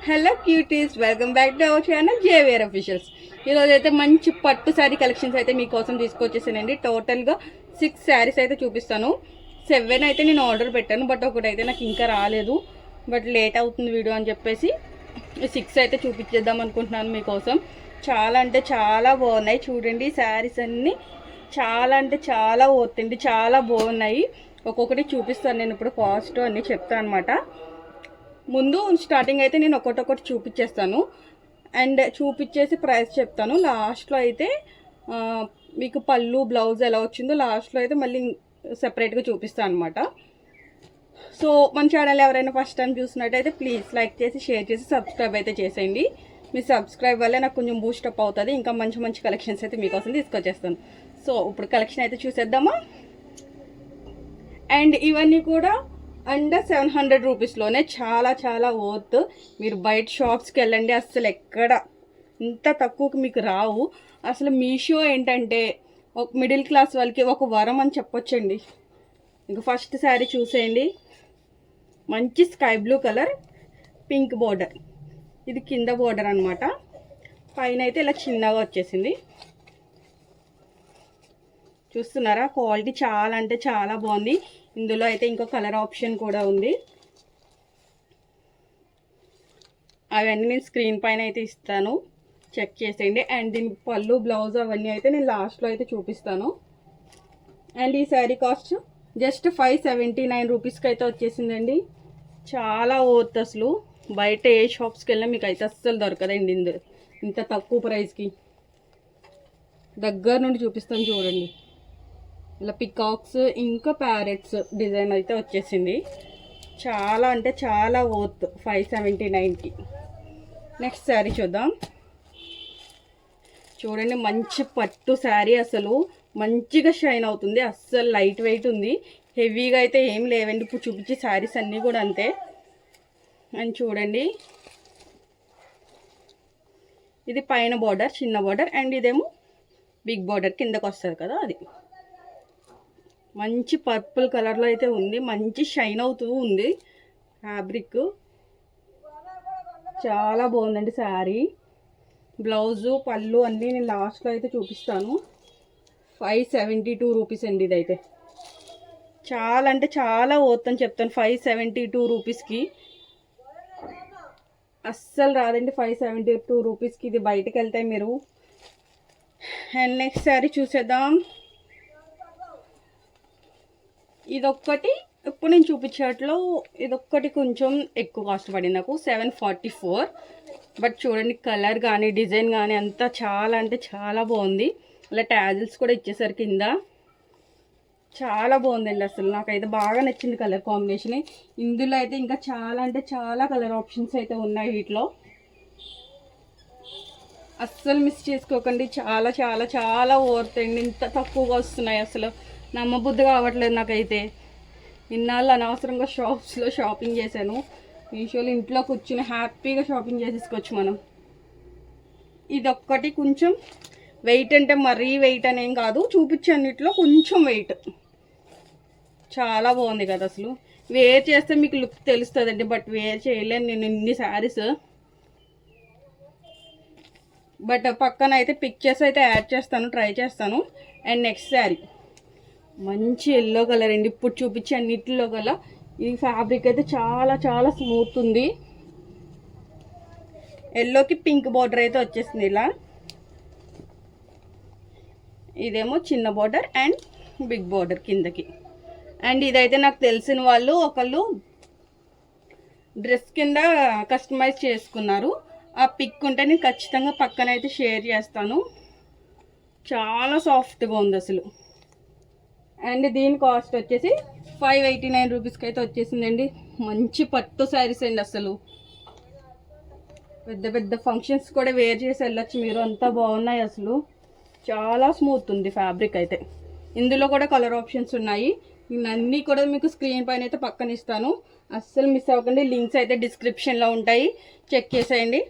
Hello cuties, welcome back to our channel JVR officials. ఈరోజు అయితే మంచి పట్టు శారీ కలెక్షన్స్ అయితే మీకోసం తీసుకొచ్చేసానండి. టోటల్గా 6 శారీస్ అయితే చూపిస్తాను. 7 అయితే నేను ఆర్డర్ పెట్టాను, బట్ ఒకటైతే నాకు ఇంకా రాలేదు. బట్ లేట్ అవుతుంది వీడియో అని చెప్పేసి 6 అయితే చూపించేద్దాం అనుకుంటున్నాను మీకోసం. చాలా అంటే చాలా బాగున్నాయి. చూడండి శారీస్ అన్నీ చాలా అంటే చాలా పోతుంది, చాలా బాగున్నాయి. ఒక్కొక్కటి చూపిస్తాను నేను ఇప్పుడు, కాస్ట్ అన్నీ చెప్తాను అనమాట. ముందు స్టార్టింగ్ అయితే నేను ఒక్కొక్కటి చూపించేస్తాను అండ్ చూపించేసి ప్రైస్ చెప్తాను. లాస్ట్లో అయితే మీకు పళ్ళు బ్లౌజ్ ఎలా వచ్చిందో లాస్ట్లో అయితే మళ్ళీ సెపరేట్గా చూపిస్తాను అనమాట. సో మన ఛానల్ ఎవరైనా ఫస్ట్ టైం చూసినట్టయితే ప్లీజ్ లైక్ చేసి షేర్ చేసి సబ్స్క్రైబ్ అయితే చేసేయండి. మీ సబ్స్క్రైబ్ వల్లే నాకు కొంచెం బూస్టప్ అవుతుంది, ఇంకా మంచి మంచి కలెక్షన్స్ అయితే మీకోసం తీసుకొచ్చేస్తాను. సో ఇప్పుడు కలెక్షన్ అయితే చూసేద్దామా. అండ్ ఇవన్నీ కూడా అండర్ 700 రూపీస్లోనే చాలా చాలా వర్త్. మీరు బయట షాప్స్కి వెళ్ళండి, అసలు ఎక్కడ ఇంత తక్కువకి మీకు రావు. అసలు మీషో ఏంటంటే ఒక మిడిల్ క్లాస్ వాళ్ళకి ఒక వరం అని చెప్పొచ్చండి. ఇంకా ఫస్ట్ శారీ చూసేయండి. మంచి sky blue colour, pink border. ఇది కింద బోర్డర్ అనమాట. పైన అయితే ఇలా చిన్నగా వచ్చేసింది. చూస్తున్నారా, క్వాలిటీ చాలా అంటే చాలా బాగుంది. ఇందులో అయితే ఇంకో కలర్ ఆప్షన్ కూడా ఉంది. అవన్నీ నేను స్క్రీన్ పైన అయితే ఇస్తాను, చెక్ చేసేయండి. అండ్ దీని పళ్ళు బ్లౌజ్ అవన్నీ అయితే నేను లాస్ట్లో అయితే చూపిస్తాను. అండ్ ఈ శారీ కాస్ట్ జస్ట్ 579 రూపీస్కి అయితే వచ్చేసిందండి. చాలా వర్త్. అసలు బయట ఏ షాప్స్కి వెళ్ళినా మీకు అయితే అస్సలు దొరకదండి ఇంత తక్కువ ప్రైస్కి. దగ్గర నుండి చూపిస్తాను చూడండి. ఇలా పికాక్స్ ఇంకా ప్యారెట్స్ డిజైన్ అయితే వచ్చేసింది. చాలా అంటే చాలా వర్త్ 579కి. నెక్స్ట్ శారీ చూద్దాం. చూడండి, మంచి పట్టు శారీ, అసలు మంచిగా షైన్ అవుతుంది. అస్సలు లైట్ వెయిట్ ఉంది, హెవీగా అయితే ఏం లేవండి. ఇప్పుడు చూపించే శారీస్ అన్నీ కూడా అంతే. అని చూడండి, ఇది పైన బార్డర్ చిన్న బార్డర్ అండ్ ఇదేమో బిగ్ బార్డర్ కిందకు వస్తుంది కదా, అది మంచి పర్పుల్ కలర్లో అయితే ఉంది. మంచి షైన్ అవుతూ ఉంది ఫ్యాబ్రిక్. చాలా బాగుందండి శారీ. బ్లౌజు పళ్ళు అన్నీ నేను లాస్ట్లో అయితే చూపిస్తాను. 572 రూపీస్ అండి ఇదైతే. చాలా అంటే చాలా పోతుందని చెప్తాను. 572 రూపీస్కి అస్సలు రాదండి. 572 రూపీస్కి ఇది బయటకు వెళ్తాయి మీరు. అండ్ నెక్స్ట్ శారీ చూసేద్దాం. ఇదొక్కటి ఇప్పుడు నేను చూపించేట్లో ఇదొక్కటి కొంచెం ఎక్కువ కాస్ట్ పడింది నాకు, 744. బట్ చూడండి, కలర్ కానీ డిజైన్ కానీ అంతా చాలా అంటే చాలా బాగుంది. ఇలా ట్యాజిల్స్ కూడా ఇచ్చేసరికి కింద చాలా బాగుందండి. అసలు నాకైతే బాగా నచ్చింది కలర్ కాంబినేషన్. ఇందులో అయితే ఇంకా చాలా అంటే చాలా కలర్ ఆప్షన్స్ అయితే ఉన్నాయి వీటిలో. అస్సలు మిస్ చేసుకోకండి. చాలా చాలా చాలా వర్త్ అండి. ఇంత తక్కువగా వస్తున్నాయి, అసలు నమ్మబుద్ధి కావట్లేదు నాకైతే. ఇన్నాళ్ళు అనవసరంగా షాప్స్లో షాపింగ్ చేశాను. మీషోలో ఇంట్లో కూర్చుని హ్యాపీగా షాపింగ్ చేసేసుకోవచ్చు మనం. ఇదొక్కటి కొంచెం వెయిట్, అంటే మరీ వెయిట్ అనేం కాదు, చూపించే అన్నిట్లో కొంచెం వెయిట్. చాలా బాగుంది కదా, అసలు వేర్ చేస్తే మీకు లుక్ తెలుస్తుందండి. బట్ వేర్ చేయలేను నేను ఇన్ని శారీస్. బట్ పక్కన అయితే పిక్చర్స్ అయితే యాడ్ చేస్తాను, ట్రై చేస్తాను. అండ్ నెక్స్ట్ శారీ మంచి ఎల్లో కలర్ అండి. ఇప్పుడు చూపించే అన్నిటిలో కల్లా ఈ ఫ్యాబ్రిక్ అయితే చాలా చాలా స్మూత్ ఉంది. ఎల్లోకి పింక్ బార్డర్ అయితే వచ్చేసింది ఇలా. ఇదేమో చిన్న బార్డర్ అండ్ బిగ్ బార్డర్ కిందకి. అండ్ ఇదైతే నాకు తెలిసిన వాళ్ళు ఒకళ్ళు డ్రెస్ కింద కస్టమైజ్ చేసుకున్నారు. ఆ పిక్ ఉంటే నేను ఖచ్చితంగా పక్కన అయితే షేర్ చేస్తాను. చాలా సాఫ్ట్గా ఉంది అసలు. అండ్ దీని కాస్ట్ వచ్చేసి 589 రూపీస్కి అయితే వచ్చేసిందండి. మంచి పట్టు శారీస్ అండి. అసలు పెద్ద పెద్ద ఫంక్షన్స్ కూడా వేర్ చేసి వెళ్ళొచ్చు మీరు, అంతా బాగున్నాయి. అసలు చాలా స్మూత్ ఉంది ఫ్యాబ్రిక్ అయితే. ఇందులో కూడా కలర్ ఆప్షన్స్ ఉన్నాయి. అన్నీ కూడా మీకు స్క్రీన్ పైన అయితే పక్కన ఇస్తాను, అస్సలు మిస్ అవ్వకండి. లింక్స్ అయితే డిస్క్రిప్షన్లో ఉంటాయి, చెక్ చేసేయండి.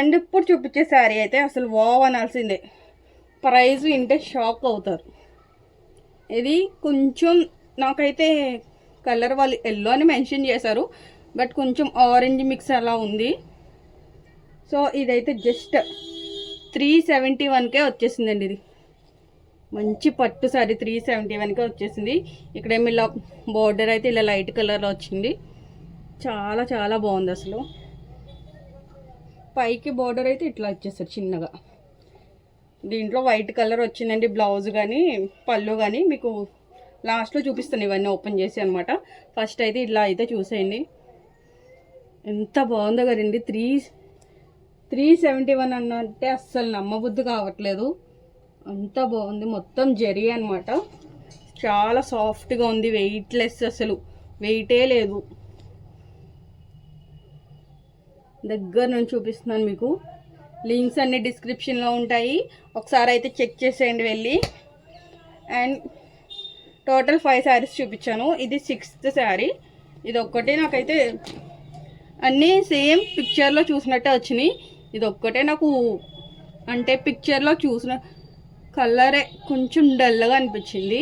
అండ్ ఇప్పుడు చూపించే శారీ అయితే అసలు వావ్ అనాల్సిందే. ప్రైస్ వింటే షాక్ అవుతారు. ఇది కొంచెం నాకైతే కలర్ వాళ్ళు ఎల్లో అని మెన్షన్ చేశారు, బట్ కొంచెం ఆరెంజ్ మిక్స్ అలా ఉంది. సో ఇదైతే జస్ట్ 371కే వచ్చేసిందండి. ఇది మంచి పట్టు సారీ 371కే వచ్చేసింది. ఇక్కడేమి ఇలా బోర్డర్ అయితే ఇలా లైట్ కలర్లో వచ్చింది. చాలా చాలా బాగుంది అసలు. పైకి బోర్డర్ అయితే ఇట్లా వచ్చేసారు చిన్నగా. దీంట్లో వైట్ కలర్ వచ్చిందండి బ్లౌజ్ కానీ పళ్ళు కానీ. మీకు లాస్ట్లో చూపిస్తాను ఇవన్నీ ఓపెన్ చేసి అనమాట. ఫస్ట్ అయితే ఇట్లా అయితే చూసేయండి. ఎంత బాగుందో కదండి. 371 అన్నంటే అస్సలు నమ్మబుద్ధి కావట్లేదు. అంత బాగుంది. మొత్తం జరీ అనమాట. చాలా సాఫ్ట్గా ఉంది. వెయిట్లెస్, అసలు వెయిటే లేదు. దగ్గర నుంచి చూపిస్తున్నాను మీకు. లింక్స్ అన్ని డిస్క్రిప్షన్లో ఉంటాయి. ఒకసారి అయితే చెక్ చేసేయండి వెళ్ళి. అండ్ టోటల్ 5 శారీస్ చూపించాను. ఇది 6th శారీ. ఇది ఒక్కటే నాకైతే అన్నీ సేమ్ పిక్చర్లో చూసినట్టే వచ్చినాయి. ఇది ఒక్కటే నాకు అంటే పిక్చర్లో చూసిన కలరే కొంచెం డల్గా అనిపించింది.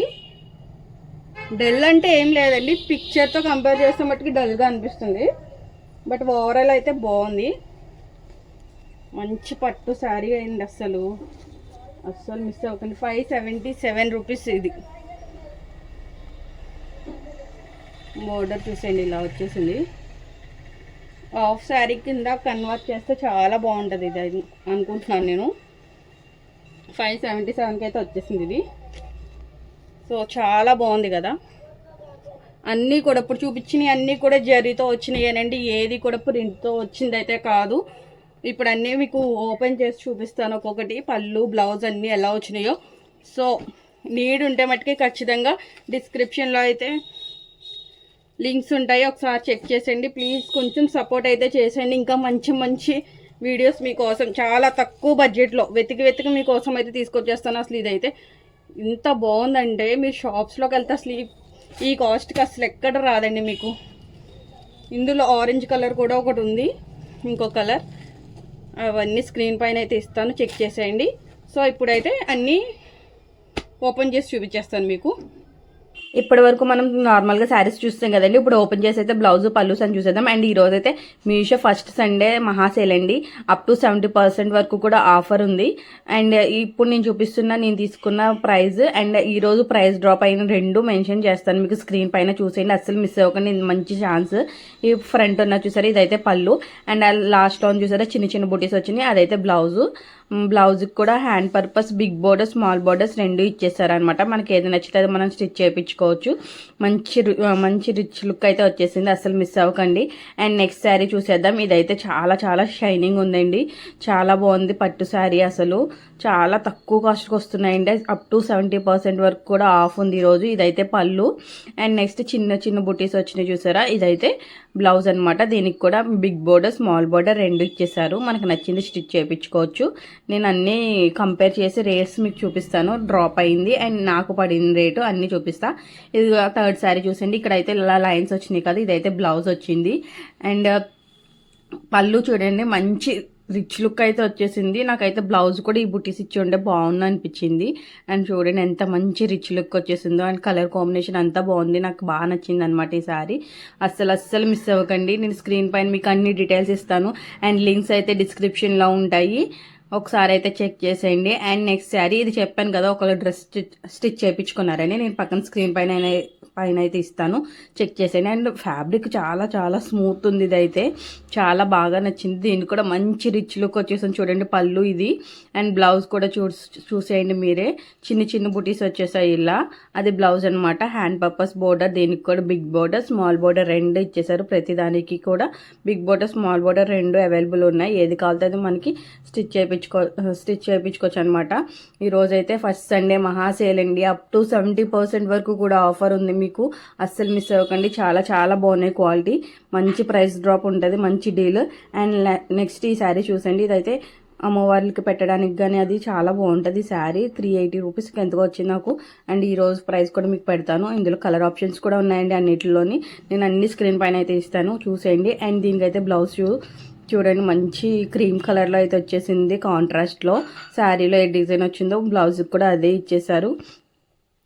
డల్ అంటే ఏం లేదండి, పిక్చర్తో కంపేర్ చేస్తే మట్టుకు డల్గా అనిపిస్తుంది. బట్ ఓవరాల్ అయితే బాగుంది. మంచి పట్టు శారీ అయింది. అస్సలు మిస్ అవ్వకండి. 577 రూపీస్. ఇది బోర్డర్ చూసేయండి ఇలా వచ్చేసింది. హాఫ్ శారీ కింద కన్వర్ట్ చేస్తే చాలా బాగుంటుంది ఇది అనుకుంటున్నాను నేను. 577కి అయితే వచ్చేసింది ఇది. సో చాలా బాగుంది కదా. అన్నీ కూడా ఇప్పుడు చూపించినవి అన్నీ కూడా జరీతో వచ్చినాయి అనండి. ఏది కూడా ప్రింట్తో వచ్చింది అయితే కాదు. ఇప్పుడు అన్నీ మీకు ఓపెన్ చేసి చూపిస్తాను ఒక్కొక్కటి. పళ్ళు బ్లౌజ్ అన్నీ ఎలా వచ్చినాయో. సో నీడ్ ఉంటే మట్టుకి ఖచ్చితంగా డిస్క్రిప్షన్లో అయితే లింక్స్ ఉంటాయి. ఒకసారి చెక్ చేసేయండి ప్లీజ్. కొంచెం సపోర్ట్ అయితే చేసేయండి. ఇంకా మంచి మంచి వీడియోస్ మీకోసం చాలా తక్కువ బడ్జెట్లో వెతికి మీకోసం అయితే తీసుకొచ్చేస్తాను. అసలు ఇదైతే ఇంత బాగుందంటే మీరు షాప్స్లోకి వెళ్తే అసలు ఈ కాస్ట్కి అసలు ఎక్కడ రాదండి మీకు. ఇందులో ఆరెంజ్ కలర్ కూడా ఒకటి ఉంది, ఇంకో కలర్. అవన్నీ స్క్రీన్ పైన అయితే ఇస్తాను, చెక్ చేసేయండి. సో ఇప్పుడైతే అన్నీ ఓపెన్ చేసి చూపించేస్తాను మీకు. ఇప్పటి వరకు మనం నార్మల్గా శారీస్ చూస్తాం కదండి. ఇప్పుడు ఓపెన్ చేసి అయితే బ్లౌజ్ పల్లూస్ అని చూసేద్దాం. అండ్ ఈరోజు అయితే మీషో ఫస్ట్ సండే మహాసేల్ అండి. అప్ టు 70% వరకు కూడా ఆఫర్ ఉంది. అండ్ ఇప్పుడు నేను నేను తీసుకున్న ప్రైస్ అండ్ ఈరోజు ప్రైస్ డ్రాప్ అయిన రెండు మెన్షన్ చేస్తాను మీకు స్క్రీన్ పైన. చూసేయండి, అస్సలు మిస్ అవ్వకండి. మంచి ఛాన్స్. ఈ ఫ్రంట్ ఉన్న చూసారా, ఇదైతే పళ్ళు. అండ్ లాస్ట్లో చూసారా చిన్న చిన్న బుటీస్ వచ్చినాయి, అదైతే బ్లౌజు. బ్లౌజ్కి కూడా hand purpose big border small borders రెండు ఇచ్చేసారనమాట. మనకి ఏది నచ్చితే అది మనం స్టిచ్ చేయించుకోవచ్చు. మంచి రిచ్ లుక్ అయితే వచ్చేసింది. అసలు మిస్ అవ్వకండి. అండ్ నెక్స్ట్ శారీ చూసేద్దాం. ఇదైతే చాలా చాలా షైనింగ్ ఉందండి. చాలా బాగుంది పట్టు శారీ. అసలు చాలా తక్కువ కాస్ట్కి వస్తున్నాయండి. అప్ టు 70% వరకు కూడా ఆఫ్ ఉంది ఈరోజు. ఇదైతే పళ్ళు. అండ్ నెక్స్ట్ చిన్న చిన్న బుటీస్ వచ్చినాయి చూసారా, ఇదైతే బ్లౌజ్ అనమాట. దీనికి కూడా బిగ్ బోర్డర్ స్మాల్ బోర్డర్ రెండు ఇచ్చేసారు. మనకు నచ్చింది స్టిచ్ చేయించుకోవచ్చు. నేను అన్నీ కంపేర్ చేసి రేట్స్ మీకు చూపిస్తాను. డ్రాప్ అయింది అండ్ నాకు పడిన రేటు అన్నీ చూపిస్తా. ఇది థర్డ్ శారీ చూసండి. ఇక్కడైతే ఇలా లైన్స్ వచ్చినాయి కదా, ఇదైతే బ్లౌజ్ వచ్చింది. అండ్ పళ్ళు చూడండి, మంచి రిచ్ లుక్ అయితే వచ్చేసింది. నాకైతే బ్లౌజ్ కూడా ఈ బుటీస్ ఇచ్చి ఉంటే బాగుంది అనిపించింది. అండ్ చూడండి ఎంత మంచి రిచ్ లుక్ వచ్చేసిందో. అండ్ కలర్ కాంబినేషన్ అంతా బాగుంది, నాకు బాగా నచ్చింది అనమాట ఈ సారీ. అస్సలు మిస్ అవ్వకండి. నేను స్క్రీన్ పైన మీకు అన్ని డీటెయిల్స్ ఇస్తాను. అండ్ లింక్స్ అయితే డిస్క్రిప్షన్లో ఉంటాయి, ఒకసారి అయితే చెక్ చేసేయండి. అండ్ నెక్స్ట్ శారీ ఇది చెప్పాను కదా, ఒకళ్ళు డ్రెస్ స్టిచ్ చేయించుకున్నారని. నేను పక్కన స్క్రీన్ పైన అయితే ఇస్తాను, చెక్ చేసేయండి. అండ్ ఫ్యాబ్రిక్ చాలా చాలా స్మూత్ ఉంది. ఇదైతే చాలా బాగా నచ్చింది. దీనికి కూడా మంచి రిచ్ లుక్ వచ్చేసింది. చూడండి పళ్ళు ఇది. అండ్ బ్లౌజ్ కూడా చూసేయండి మీరే. చిన్న చిన్న బుటీస్ వచ్చేసాయి ఇలా. అది బ్లౌజ్ అనమాట. Hand purpose border. దీనికి కూడా బిగ్ బోర్డర్ స్మాల్ బోర్డర్ రెండు ఇచ్చేసారు. ప్రతి దానికి కూడా బిగ్ బోర్డర్ స్మాల్ బోర్డర్ రెండు అవైలబుల్ ఉన్నాయి. ఏది కావాలంటే అది మనకి స్టిచ్ చేయించుకోవచ్చు అనమాట. ఈరోజైతే ఫస్ట్ సండే మహాసేల్ అండి. అప్ టు 70% వరకు కూడా ఆఫర్ ఉంది మీకు. అస్సలు మిస్ అవ్వకండి. చాలా చాలా బాగున్నాయి క్వాలిటీ. మంచి ప్రైస్ డ్రాప్ ఉంటుంది, మంచి డీల్. అండ్ నెక్స్ట్ ఈ శారీ చూసండి. ఇదైతే అమ్మవారికి పెట్టడానికి కానీ అది చాలా బాగుంటుంది శారీ. 380 రూపీస్కి ఎంతగా వచ్చింది నాకు. అండ్ ఈరోజు ప్రైస్ కూడా మీకు పెడతాను. ఇందులో కలర్ ఆప్షన్స్ కూడా ఉన్నాయండి అన్నిటిలోని. నేను అన్ని స్క్రీన్ పైన అయితే ఇస్తాను, చూసేయండి. అండ్ దీనికైతే బ్లౌజ్ చూడండి మంచి క్రీమ్ కలర్లో అయితే వచ్చేసింది. కాంట్రాస్ట్లో శారీలో ఏ డిజైన్ వచ్చిందో బ్లౌజ్కి కూడా అదే ఇచ్చేసారు.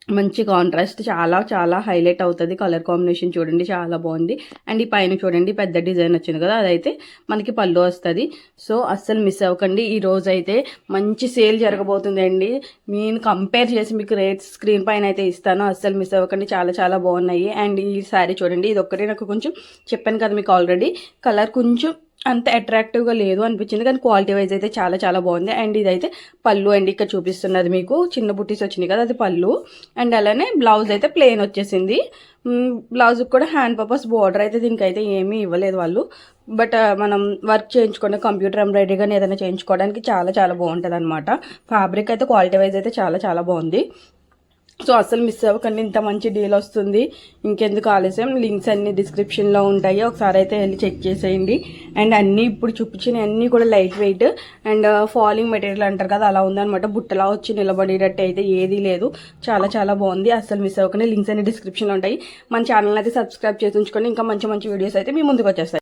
మంచి కాంట్రాస్ట్, చాలా చాలా హైలైట్ అవుతుంది. కలర్ కాంబినేషన్ చూడండి చాలా బాగుంది. అండ్ ఈ పైన చూడండి పెద్ద డిజైన్ వచ్చింది కదా, అదైతే మనకి పళ్ళు వస్తుంది. సో అస్సలు మిస్ అవ్వకండి. ఈ రోజు అయితే మంచి సేల్ జరగబోతుందండి. నేను కంపేర్ చేసి మీకు రేట్స్ స్క్రీన్ పైన అయితే ఇస్తాను, అస్సలు మిస్ అవ్వకండి. చాలా చాలా బాగున్నాయి. అండ్ ఈ శారీ చూడండి, ఇది ఒక్కటే నాకు కొంచెం చెప్పాను కదా మీకు ఆల్రెడీ, కలర్ కొంచెం అంత అట్రాక్టివ్గా లేదు అనిపించింది, కానీ క్వాలిటీ వైజ్ అయితే చాలా చాలా బాగుంది. అండ్ ఇదైతే పళ్ళు అండి, ఇక్కడ చూపిస్తున్నది మీకు చిన్న బుట్టీస్ వచ్చినాయి కదా, అది పళ్ళు. అండ్ అలానే బ్లౌజ్ అయితే ప్లెయిన్ వచ్చేసింది. బ్లౌజ్కి కూడా హ్యాండ్ పర్పస్ బోర్డర్ అయితే దీనికి అయితే ఏమీ ఇవ్వలేదు వాళ్ళు. బట్ మనం వర్క్ చేయించుకునే కంప్యూటర్ ఎంబ్రాయిడరీ కానీ ఏదైనా చేయించుకోవడానికి చాలా చాలా బాగుంటుంది అనమాట. ఫ్యాబ్రిక్ అయితే క్వాలిటీ వైజ్ అయితే చాలా చాలా బాగుంది. సో అస్సలు మిస్ అవ్వకండి, ఇంత మంచి డీల్ వస్తుంది. ఇంకెందుకు ఆలస్యం, లింక్స్ అన్నీ డిస్క్రిప్షన్లో ఉంటాయి, ఒకసారి అయితే వెళ్ళి చెక్ చేసేయండి. అండ్ అన్నీ ఇప్పుడు చూపించినవి అన్నీ కూడా light weight and falling material అంటారు కదా, అలా ఉందన్నమాట. బుట్టలా వచ్చి నిలబడేటట్టు అయితే ఏదీ లేదు. చాలా చాలా బాగుంది, అస్సలు మిస్ అవ్వకండి. లింక్స్ అన్ని డిస్క్రిప్షన్లో ఉంటాయి. మన ఛానల్ అయితే సబ్స్క్రైబ్ చేసి ఉంచుకొని ఇంకా మంచి మంచి వీడియోస్ అయితే మీ ముందుకు వచ్చేస్తాయి.